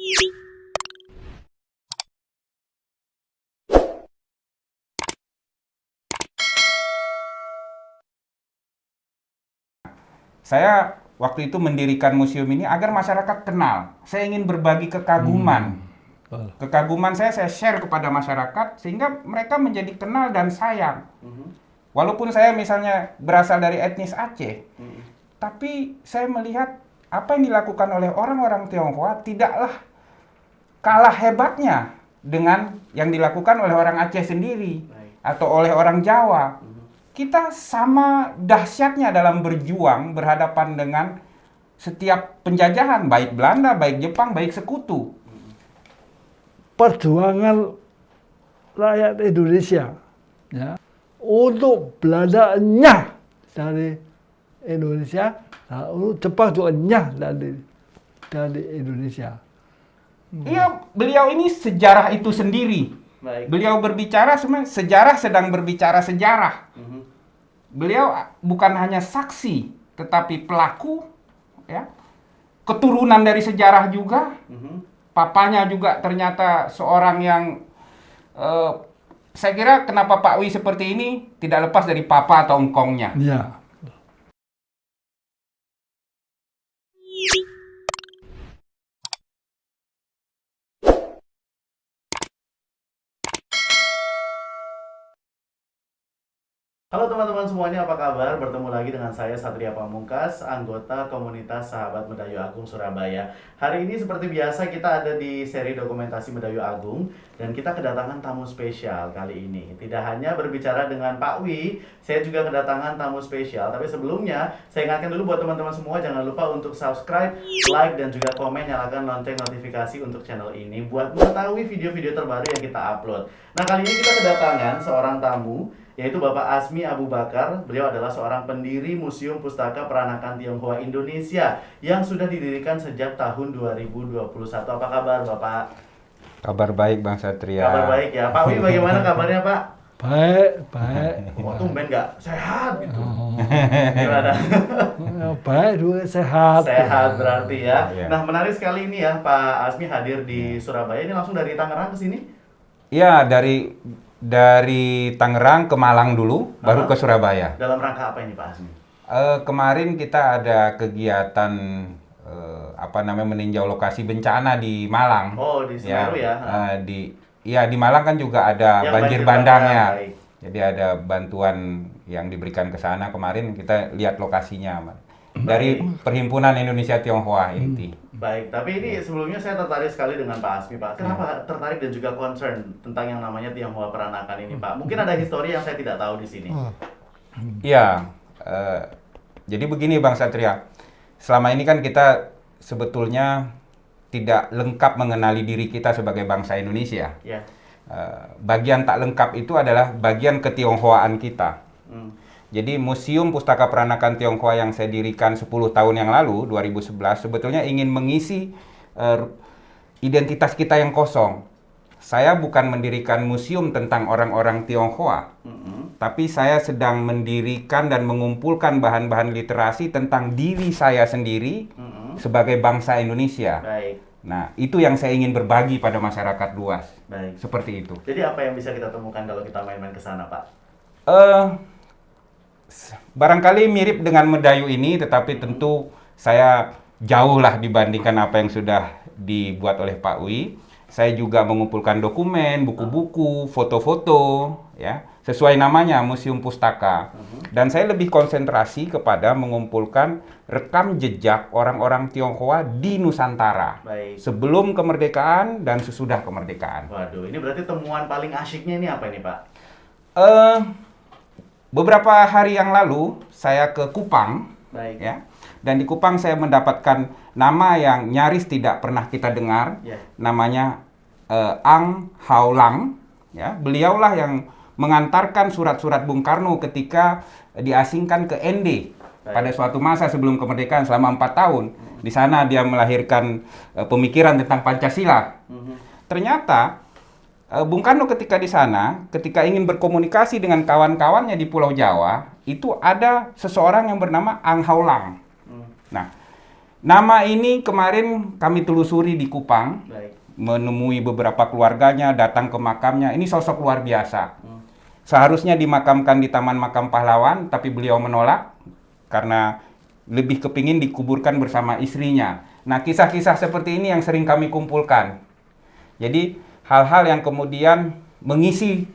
Saya waktu itu mendirikan museum ini agar masyarakat kenal. Saya ingin berbagi kekaguman. Kekaguman saya share kepada masyarakat sehingga mereka menjadi kenal dan sayang. Walaupun saya misalnya berasal dari etnis Aceh, tapi saya melihat apa yang dilakukan oleh orang-orang Tionghoa tidaklah kalah hebatnya dengan yang dilakukan oleh orang Aceh sendiri atau oleh orang Jawa. Kita sama dahsyatnya dalam berjuang berhadapan dengan setiap penjajahan, baik Belanda, baik Jepang, baik sekutu. Perjuangan rakyat Indonesia ya, untuk Belanda nyah dari Indonesia, nah, untuk Jepang juga nyah dari Indonesia. Iya, beliau ini sejarah itu sendiri. Baik. Beliau berbicara sebenarnya sejarah sedang berbicara sejarah. Beliau bukan hanya saksi, tetapi pelaku, ya, keturunan dari sejarah juga. Papanya juga ternyata seorang yang, saya kira kenapa Pak Wi seperti ini tidak lepas dari papa atau engkongnya. Ya. Halo teman-teman semuanya, apa kabar? Bertemu lagi dengan saya Satria Pamungkas, anggota komunitas Sahabat Medayu Agung Surabaya. Hari ini seperti biasa kita ada di seri dokumentasi Medayu Agung dan kita kedatangan tamu spesial kali ini. Tidak hanya berbicara dengan Pak Wi, saya juga kedatangan tamu spesial. Tapi sebelumnya, saya ingatkan dulu buat teman-teman semua, jangan lupa untuk subscribe, like, dan juga komen, nyalakan lonceng notifikasi untuk channel ini buat mengetahui video-video terbaru yang kita upload. Nah, kali ini kita kedatangan seorang tamu, yaitu Bapak Asmi Abu Bakar. Beliau adalah seorang pendiri Museum Pustaka Peranakan Tionghoa Indonesia yang sudah didirikan sejak tahun 2021. Apa kabar Bapak? Kabar baik Bang Satria. Kabar baik ya. Pak Wi, bagaimana kabarnya Pak? Baik. Kok tumben nggak sehat gitu? Gimana? Baik juga sehat. Sehat berarti ya. Iya. Nah, menarik sekali ini ya Pak Asmi hadir di Surabaya. Ini langsung dari Tangerang ke sini? Iya, dari Tangerang ke Malang dulu, baru ke Surabaya. Dalam rangka apa ini Pak Asmi? Kemarin kita ada kegiatan meninjau lokasi bencana di Malang. Oh, di Semeru ya? Di Malang kan juga ada Yang banjir banjir bandangnya. bandang, baik. Jadi ada bantuan yang diberikan ke sana. Kemarin kita lihat lokasinya, dari Perhimpunan Indonesia Tionghoa inti. Baik, tapi ini sebelumnya saya tertarik sekali dengan Pak Asmi, Pak. Kenapa tertarik dan juga concern tentang yang namanya Tionghoa Peranakan ini, Pak? Mungkin ada histori yang saya tidak tahu di sini. Iya, jadi begini Bang Satria. Selama ini kan kita sebetulnya tidak lengkap mengenali diri kita sebagai bangsa Indonesia. Ya. Bagian tak lengkap itu adalah bagian ketionghoaan kita. Jadi Museum Pustaka Peranakan Tionghoa yang saya dirikan 10 tahun yang lalu, 2011, sebetulnya ingin mengisi identitas kita yang kosong. Saya bukan mendirikan museum tentang orang-orang Tionghoa, tapi saya sedang mendirikan dan mengumpulkan bahan-bahan literasi tentang diri saya sendiri sebagai bangsa Indonesia. Baik. Nah, itu yang saya ingin berbagi pada masyarakat luas. Baik. Seperti itu. Jadi apa yang bisa kita temukan kalau kita main-main ke sana, Pak? Barangkali mirip dengan Medayu ini, tetapi tentu saya jauh lah dibandingkan apa yang sudah dibuat oleh Pak Wi. Saya juga mengumpulkan dokumen, buku-buku, foto-foto, ya, sesuai namanya Museum Pustaka. Dan saya lebih konsentrasi kepada mengumpulkan rekam jejak orang-orang Tionghoa di Nusantara. Baik. Sebelum kemerdekaan dan sesudah kemerdekaan. Waduh, ini berarti temuan paling asyiknya ini apa ini, Pak? Beberapa hari yang lalu saya ke Kupang, Baik. ya, dan di Kupang saya mendapatkan nama yang nyaris tidak pernah kita dengar, Ya. namanya Ang Hau Lang, ya, beliaulah yang mengantarkan surat-surat Bung Karno ketika diasingkan ke ND pada suatu masa sebelum kemerdekaan selama 4 tahun. Di sana dia melahirkan pemikiran tentang Pancasila. Ternyata Bung Karno ketika di sana, ketika ingin berkomunikasi dengan kawan-kawannya di Pulau Jawa, itu ada seseorang yang bernama Ang Hau Lang. Nah, Nama ini kemarin kami telusuri di Kupang, Baik. menemui beberapa keluarganya, datang ke makamnya. Ini sosok luar biasa. Seharusnya dimakamkan di Taman Makam Pahlawan, tapi beliau menolak karena lebih kepingin dikuburkan bersama istrinya. Nah, kisah-kisah seperti ini yang sering kami kumpulkan. Jadi, hal-hal yang kemudian mengisi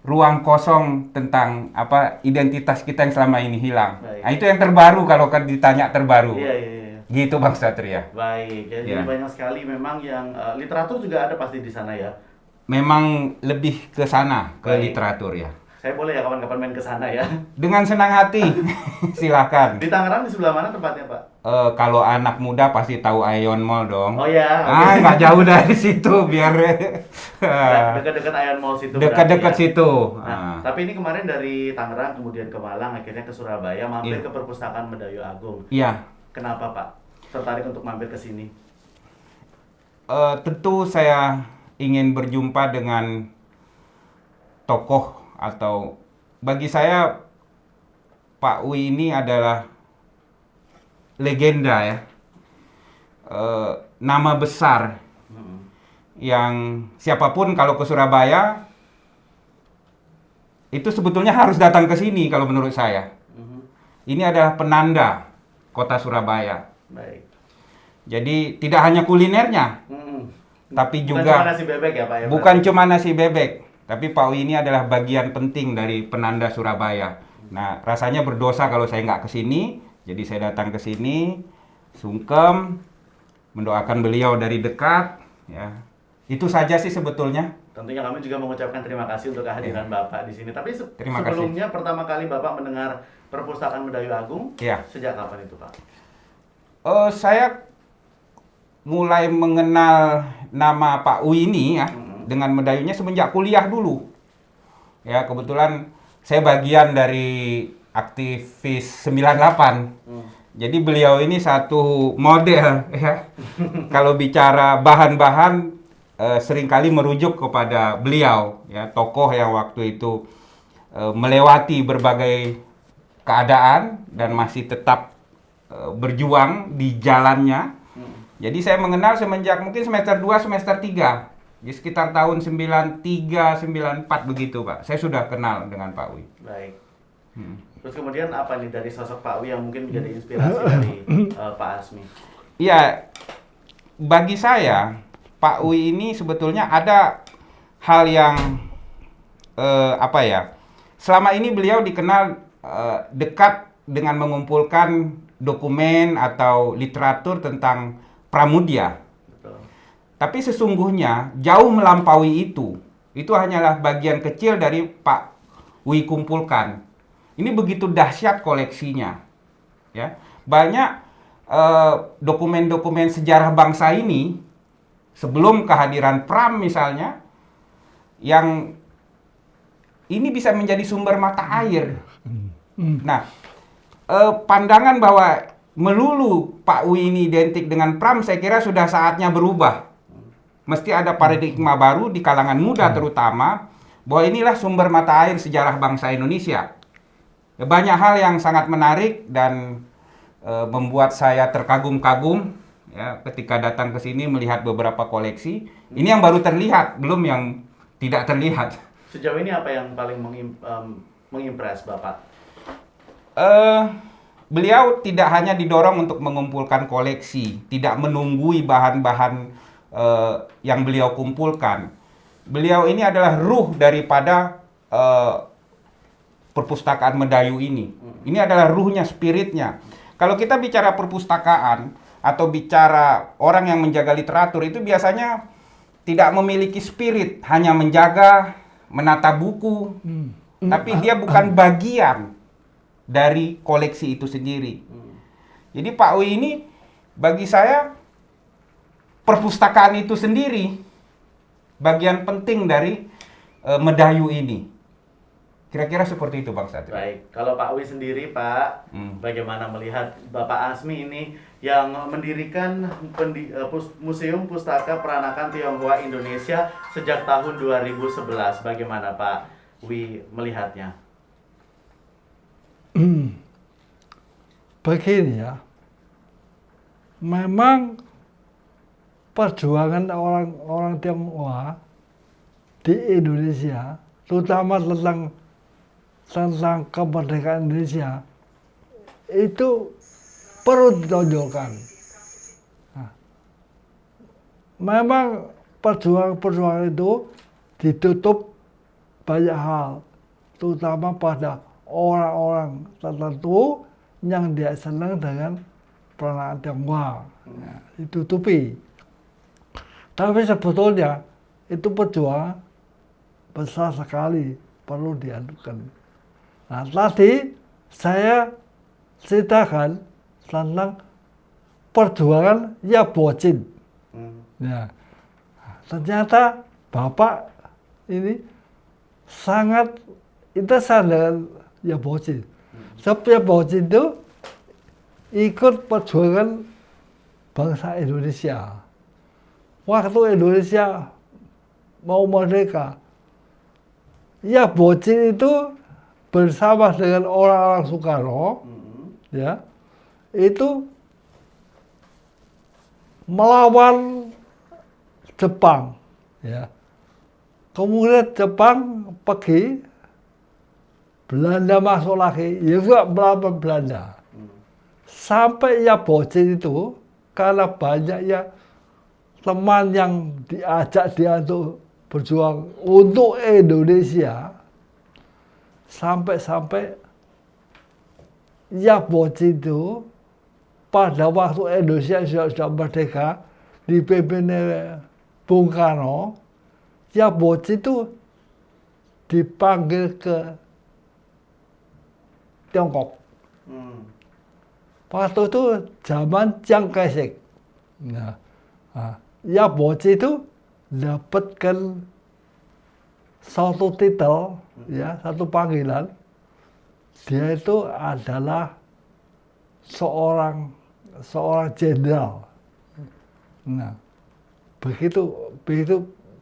ruang kosong tentang identitas kita yang selama ini hilang. Baik. Nah, itu yang terbaru kalau ditanya terbaru. Iya, iya, iya. Gitu Bang Satria. Baik, jadi Ya. banyak sekali memang yang literatur juga ada pasti di sana ya. Memang lebih ke sana, ke Baik. literatur ya. Saya boleh ya kapan-kapan main ke sana ya. Dengan senang hati, silakan. Di Tangerang di sebelah mana tempatnya, Pak? Kalau anak muda pasti tahu Ion Mall dong. Oh ya, Nggak jauh dari situ, biar dekat-dekat Ion Mall situ. dekat-dekat berarti ya. situ. Nah, tapi ini kemarin dari Tangerang kemudian ke Malang akhirnya ke Surabaya mampir Iya. ke Perpustakaan Medayu Agung. Iya, Kenapa, Pak? Tertarik untuk mampir ke sini? tentu saya ingin berjumpa dengan tokoh atau bagi saya Pak Wi ini adalah legenda ya. Nama besar yang siapapun kalau ke Surabaya itu sebetulnya harus datang ke sini kalau menurut saya. Ini adalah penanda kota Surabaya. Baik. Jadi tidak hanya kulinernya, tapi Bukan juga cuma nasi bebek ya, Pak ya? bukan berarti? cuma nasi bebek, tapi Pak Wi ini adalah bagian penting dari penanda Surabaya. Nah, rasanya berdosa kalau saya nggak ke sini, jadi saya datang ke sini, sungkem, mendoakan beliau dari dekat, ya. Itu saja sih sebetulnya. Tentunya kami juga mengucapkan terima kasih untuk kehadiran Bapak di sini. Tapi Terima kasih. sebelumnya pertama kali Bapak mendengar Perpustakaan Medayu Agung, Ya. sejak kapan itu, Pak? Saya mulai mengenal nama Pak Wi ini ya dengan medayunya semenjak kuliah dulu. Ya, kebetulan saya bagian dari aktivis 98. Jadi beliau ini satu model ya. Kalau bicara bahan-bahan seringkali merujuk kepada beliau ya, tokoh yang waktu itu melewati berbagai keadaan dan masih tetap berjuang di jalannya. Jadi saya mengenal semenjak mungkin semester 2, semester 3. Di sekitar tahun 93, 94 begitu, Pak. Saya sudah kenal dengan Pak Wi. Baik. Terus kemudian apa nih dari sosok Pak Wi yang mungkin menjadi inspirasi dari Pak Asmi? Iya, bagi saya Pak Wi ini sebetulnya ada hal yang selama ini beliau dikenal dekat dengan mengumpulkan dokumen atau literatur tentang Pramudia. Betul. Tapi sesungguhnya jauh melampaui itu. Itu hanyalah bagian kecil dari Pak Wi kumpulkan. Ini begitu dahsyat koleksinya. Ya, banyak dokumen-dokumen sejarah bangsa ini sebelum kehadiran Pram misalnya, yang ini bisa menjadi sumber mata air. Nah, pandangan bahwa melulu Pak Wi ini identik dengan Pram, saya kira sudah saatnya berubah. Mesti ada paradigma baru di kalangan muda terutama, bahwa inilah sumber mata air sejarah bangsa Indonesia. Banyak hal yang sangat menarik dan membuat saya terkagum-kagum ya, ketika datang ke sini melihat beberapa koleksi. Ini yang baru terlihat, belum yang tidak terlihat. Sejauh ini apa yang paling mengimpress Bapak? Beliau tidak hanya didorong untuk mengumpulkan koleksi, tidak menunggui bahan-bahan yang beliau kumpulkan. Beliau ini adalah ruh daripada perpustakaan Medayu ini. Ini adalah ruhnya, spiritnya. Kalau kita bicara perpustakaan atau bicara orang yang menjaga literatur, itu biasanya tidak memiliki spirit, hanya menjaga, menata buku, tapi dia bukan bagian dari koleksi itu sendiri. Jadi Pak Wi ini bagi saya perpustakaan itu sendiri bagian penting dari Medayu ini. Kira-kira seperti itu Bang Satrio. Baik, kalau Pak Wi sendiri Pak, bagaimana melihat Bapak Asmi ini yang mendirikan Museum Pustaka Peranakan Tionghoa Indonesia sejak tahun 2011. Bagaimana Pak Wi melihatnya? Begini ya, memang perjuangan orang Tionghoa di Indonesia, terutama tentang kemerdekaan Indonesia, itu perlu ditonjolkan. Nah, memang perjuangan itu ditutup banyak hal, terutama pada orang-orang tertentu yang tidak senang dengan peranakan Tionghoa. Nah, ditutupi. Tapi sebetulnya itu perjuangan besar sekali, perlu diadukan. Nah, tadi saya ceritakan tentang perjuangan Yabocin. Ya, ternyata Bapak ini sangat interesan dengan Yabocin. Sebab Yabocin itu ikut perjuangan bangsa Indonesia. Waktu Indonesia mau merdeka, Yabocin itu bersama dengan orang-orang Soekarno, ya, itu melawan Jepang, ya. Kemudian Jepang pergi, Belanda masuk lagi, ya juga melawan Belanda. Sampai Yabocin itu karena banyaknya teman yang diajak dia untuk berjuang untuk Indonesia, sampai Yabocin itu pada waktu Indonesia sudah merdeka dipimpin Bung Karno, Yabocin itu dipanggil ke Tiongkok. Waktu itu zaman Chiang Kai-shek. Nah, Yabocin itu dapatkan satu titel, ya, satu panggilan. Dia itu adalah seorang jenderal. Nah, begitu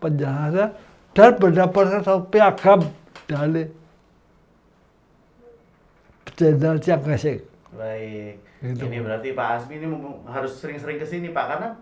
penjelasannya dan mendapatkan satu piagam dari Jenderal Chiang Kai-shek. Baik. Gitu. Ini berarti Pak Asmi ini harus sering-sering kesini Pak, karena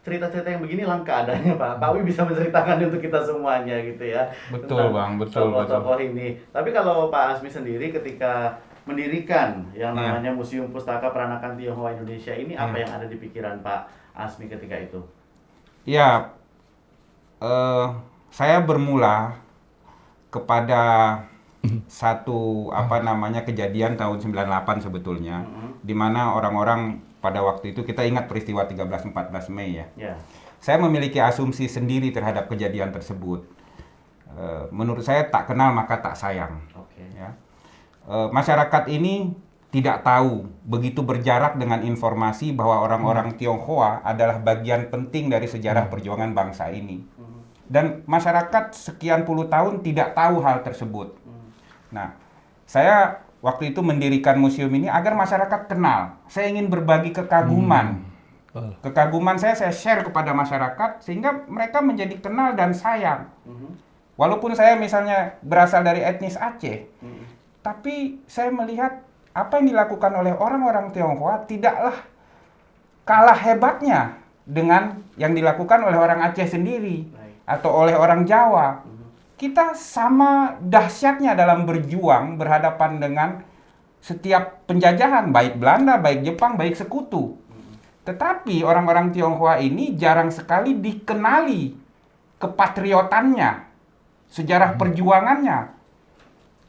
cerita-cerita yang begini langka adanya Pak. Pak Wi bisa menceritakan untuk kita semuanya gitu ya. Betul Bang, betul. Tokoh-tokoh ini. Tapi kalau Pak Asmi sendiri ketika mendirikan yang namanya Museum Pustaka Peranakan Tionghoa Indonesia ini, apa yang ada di pikiran Pak Asmi ketika itu? Ya, saya bermula kepada satu kejadian tahun 98 sebetulnya, di mana orang-orang pada waktu itu, kita ingat peristiwa 13-14 Mei ya. Saya memiliki asumsi sendiri terhadap kejadian tersebut. Menurut saya tak kenal maka tak sayang. Ya. Masyarakat ini tidak tahu, begitu berjarak dengan informasi bahwa orang-orang Tionghoa adalah bagian penting dari sejarah perjuangan bangsa ini. Dan masyarakat sekian puluh tahun tidak tahu hal tersebut. Nah, saya waktu itu mendirikan museum ini agar masyarakat kenal. Saya ingin berbagi kekaguman. Kekaguman saya share kepada masyarakat sehingga mereka menjadi kenal dan sayang. Walaupun saya misalnya berasal dari etnis Aceh, tapi saya melihat apa yang dilakukan oleh orang-orang Tionghoa tidaklah kalah hebatnya dengan yang dilakukan oleh orang Aceh sendiri atau oleh orang Jawa. Kita sama dahsyatnya dalam berjuang berhadapan dengan setiap penjajahan, baik Belanda, baik Jepang, baik sekutu. Tetapi orang-orang Tionghoa ini jarang sekali dikenali kepatriotannya, sejarah perjuangannya,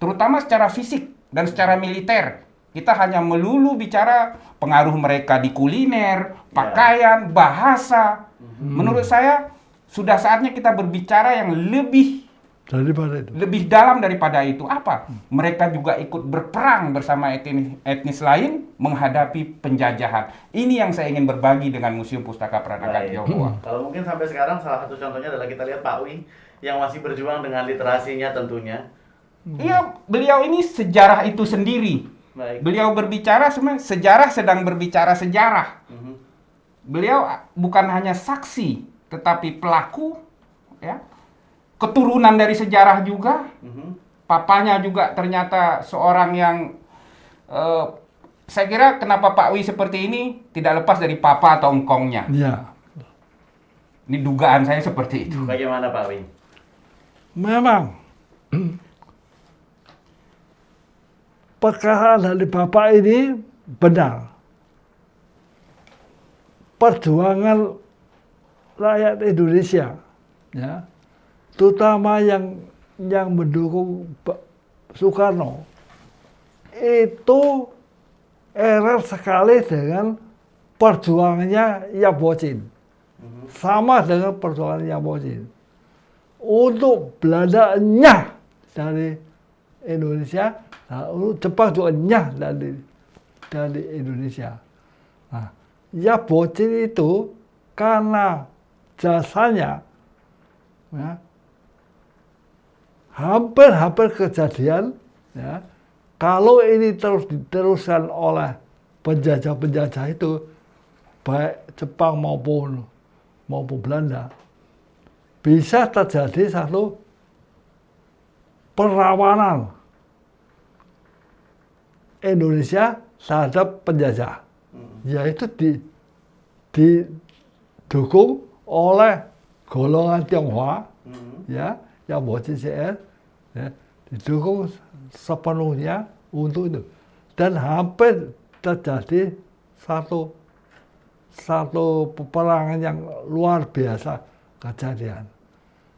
terutama secara fisik dan secara militer. Kita hanya melulu bicara pengaruh mereka di kuliner, pakaian, bahasa. Menurut saya sudah saatnya kita berbicara yang lebih dalam daripada itu. Apa? Mereka juga ikut berperang bersama etnis lain menghadapi penjajahan. Ini yang saya ingin berbagi dengan Museum Pustaka Peranakan Tionghoa. Kalau mungkin sampai sekarang salah satu contohnya adalah kita lihat Pak Wi yang masih berjuang dengan literasinya tentunya. Iya, beliau ini sejarah itu sendiri. Beliau berbicara, sejarah sedang berbicara sejarah. Beliau bukan hanya saksi, tetapi pelaku, ya. Keturunan dari sejarah juga. Papanya juga ternyata seorang yang saya kira kenapa Pak Wi seperti ini tidak lepas dari papa atau engkongnya. Ya, Ini dugaan saya seperti itu. Bagaimana Pak Wi? memang perkataan dari Bapak ini benar. Perjuangan rakyat Indonesia, ya, terutama yang mendukung Pak Soekarno, itu erat sekali dengan perjuangannya Yap Ho Chin. Sama dengan perjuangan Yap Ho Chin. Untuk Belanda nyah dari Indonesia, nah, untuk Jepang juga nyah dari Indonesia. Nah, Yap Ho Chin itu karena jasanya, ya, hampir kejadian, ya, kalau ini terus diteruskan oleh penjajah-penjajah itu, baik Jepang maupun Belanda, bisa terjadi satu perlawanan Indonesia terhadap penjajah, yaitu didukung oleh golongan Tionghoa, ya, yang CR, ya, didukung sepenuhnya untuk itu, dan hampir terjadi satu peperangan yang luar biasa kejadian.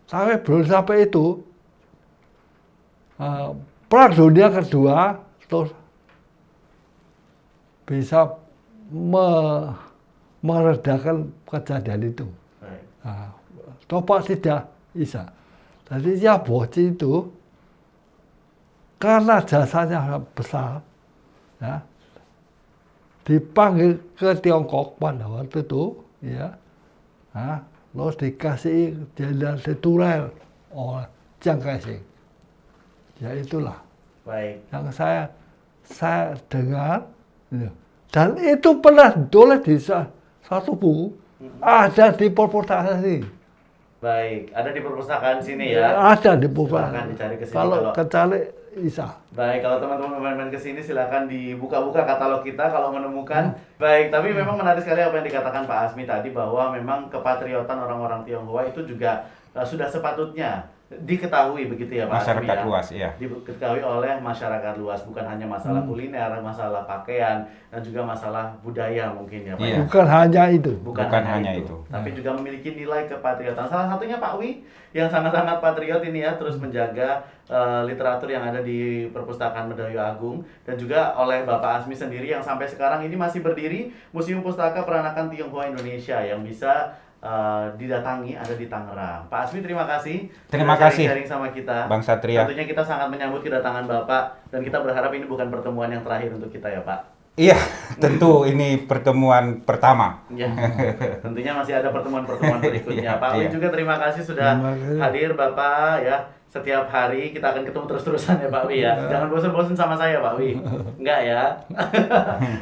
Tapi belum sampai itu, Perang Dunia Kedua terus bisa meredakan kejadian itu. Nah, topak tidak bisa. Jadi Yap Ho Chin itu karena jasanya besar, ya, dipanggil ke Tiongkok pada waktu itu, ya, nah, lalu dikasih jenderal tituler oleh Chiang Kai-shek. Ya itulah. Baik. Yang saya dengar, ya. Dan itu pernah ditulis di satu buku, ada di perpustakaan. Baik, ada di perpustakaan sini ya. Ada di Silakan perpustakaan. dicari ke sini Kalau kecari bisa. Baik, kalau teman-teman main-main ke sini silakan dibuka-buka katalog kita kalau menemukan. Baik, tapi memang menarik sekali apa yang dikatakan Pak Asmi tadi, bahwa memang kepatriotan orang-orang Tionghoa itu juga sudah sepatutnya diketahui begitu ya Pak Asmi, Masyarakat ya? luas, ya. Diketahui oleh masyarakat luas, bukan hanya masalah kuliner, masalah pakaian, dan juga masalah budaya mungkin ya Pak. Iya. Bukan hanya itu. Bukan hanya itu, tapi juga memiliki nilai kepatriotan. Salah satunya Pak Wi yang sangat-sangat patriot ini ya, terus menjaga literatur yang ada di Perpustakaan Medayu Agung, dan juga oleh Bapak Asmi sendiri yang sampai sekarang ini masih berdiri, Museum Pustaka Peranakan Tionghoa Indonesia yang bisa didatangi, ada di Tangerang. Pak Asmi, terima kasih. Terima sudah kasih, sharing sama kita. Bang Satria. Tentunya kita sangat menyambut kedatangan Bapak, dan kita berharap ini bukan pertemuan yang terakhir untuk kita ya Pak. Iya, tentu ini pertemuan pertama. Ya, tentunya masih ada pertemuan-pertemuan berikutnya. Iya, Pak Wi iya. juga terima kasih sudah Terima kasih. hadir Bapak ya. Setiap hari kita akan ketemu terus-terusan ya Pak Wi ya. Jangan bosan-bosan sama saya Pak Wi. Enggak ya.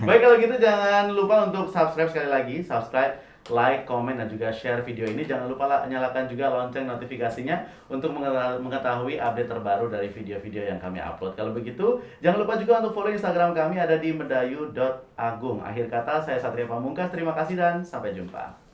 Baik, kalau gitu jangan lupa untuk subscribe sekali lagi, subscribe, like, komen, dan juga share video ini. Jangan lupa nyalakan juga lonceng notifikasinya untuk mengetahui update terbaru dari video-video yang kami upload. Kalau begitu, jangan lupa juga untuk follow Instagram kami, ada di medayu.agung. Akhir kata, saya Satria Pamungkas. Terima kasih dan sampai jumpa.